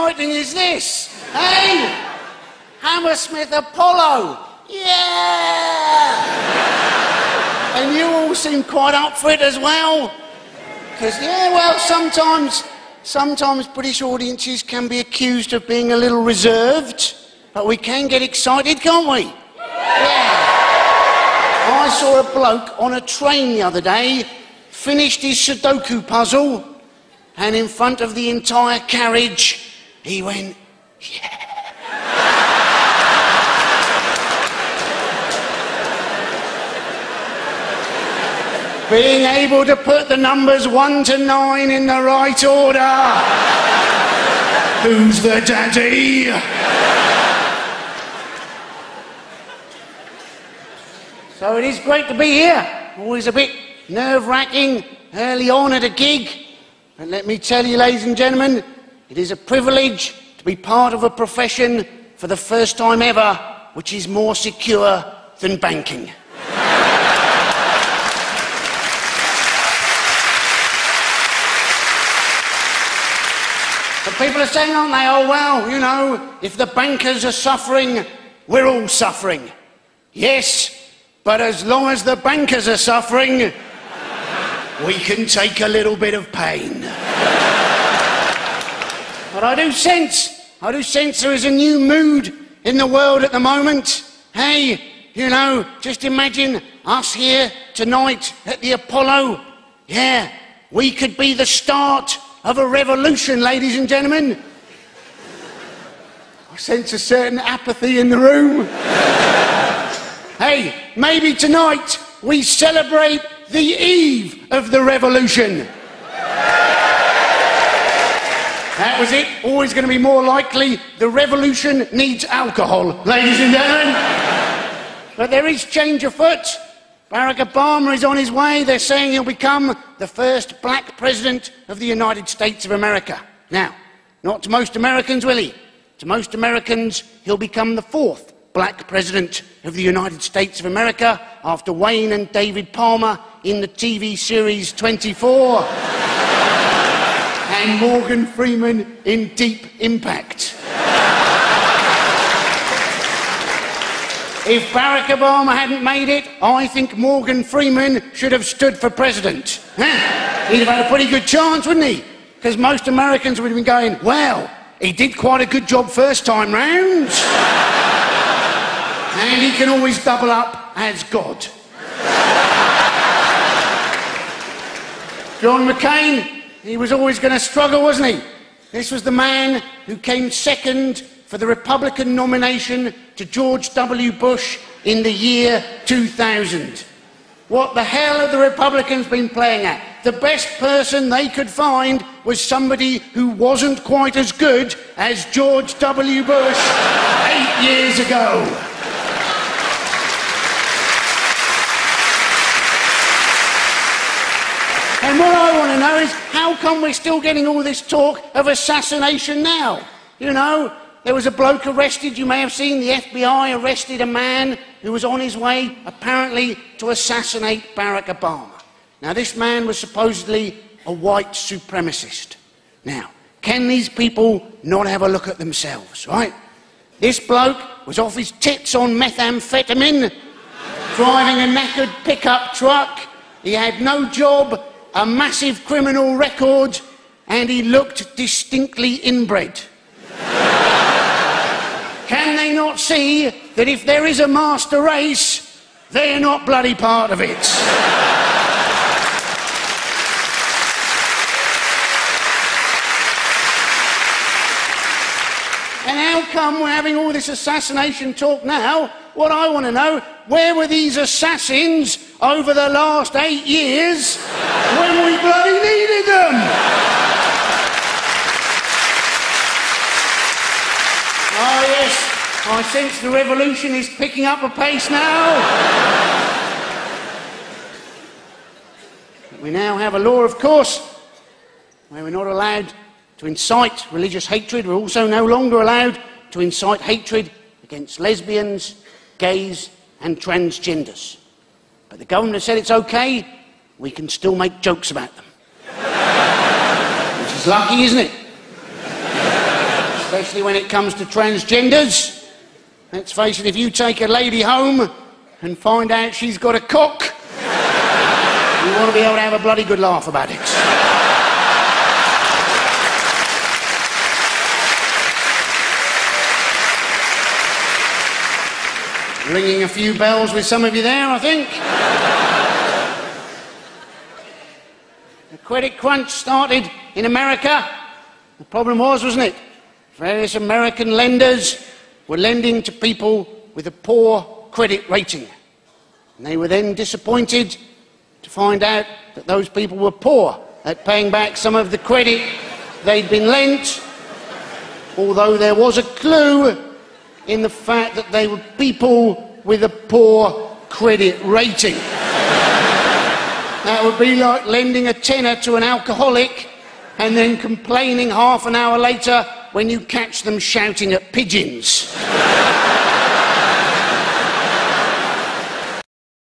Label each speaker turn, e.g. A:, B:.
A: exciting is this? Hey? Hammersmith Apollo! Yeah! And you all seem quite up for it as well. Because, yeah, well, sometimes British audiences can be accused of being a little reserved, but we can get excited, can't we? Yeah. I saw a bloke on a train the other day, finished his Sudoku puzzle, and in front of the entire carriage, he went, yeah. Being able to put the numbers 1 to 9 in the right order. Who's the daddy? So it is great to be here. Always a bit nerve-wracking early on at a gig. And let me tell you, ladies and gentlemen, it is a privilege to be part of a profession for the first time ever, which is more secure than banking. But people are saying, aren't they, oh, well, you know, if the bankers are suffering, we're all suffering. Yes, but as long as the bankers are suffering, we can take a little bit of pain. But I do sense there is a new mood in the world at the moment. Hey, you know, just imagine us here tonight at the Apollo. Yeah, we could be the start of a revolution, ladies and gentlemen. I sense a certain apathy in the room. Hey, maybe tonight we celebrate the eve of the revolution. That was it. Always going to be more likely the revolution needs alcohol, ladies and gentlemen. But there is change afoot. Barack Obama is on his way. They're saying he'll become the first black president of the United States of America. Now, not to most Americans, will he? To most Americans, he'll become the fourth black president of the United States of America after Wayne and David Palmer in the TV series 24 and Morgan Freeman in Deep Impact. If Barack Obama hadn't made it, I think Morgan Freeman should have stood for president. He'd have had a pretty good chance, wouldn't he? Because most Americans would have been going, well, he did quite a good job first time round. And he can always double up as God. John McCain, he was always going to struggle, wasn't he? This was the man who came second for the Republican nomination to George W. Bush in the year 2000. What the hell have the Republicans been playing at? The best person they could find was somebody who wasn't quite as good as George W. Bush 8 years ago. And what I want to know is, how come we're still getting all this talk of assassination now? You know, there was a bloke arrested, you may have seen, the FBI arrested a man who was on his way, apparently, to assassinate Barack Obama. Now, this man was supposedly a white supremacist. Now, can these people not have a look at themselves, right? This bloke was off his tits on methamphetamine, driving a knackered pickup truck. He had no job, a massive criminal record, and he looked distinctly inbred. Can they not see that if there is a master race, they're not bloody part of it? And how come we're having all this assassination talk now? What I want to know, where were these assassins over the last 8 years when we bloody needed them? Oh yes, I sense the revolution is picking up a pace now. We now have a law, of course, where we're not allowed to incite religious hatred. We're also no longer allowed to incite hatred against lesbians, gays and transgenders. But the government has said it's okay, we can still make jokes about them. Which is lucky, isn't it? especially when it comes to transgenders. Let's face it, if you take a lady home and find out she's got a cock, you want to be able to have a bloody good laugh about it. Ringing a few bells with some of you there, I think. The credit crunch started in America. The problem was, wasn't it? Various American lenders were lending to people with a poor credit rating. And they were then disappointed to find out that those people were poor at paying back some of the credit they'd been lent, although there was a clue in the fact that they were people with a poor credit rating. That would be like lending a tenner to an alcoholic and then complaining half an hour later when you catch them shouting at pigeons.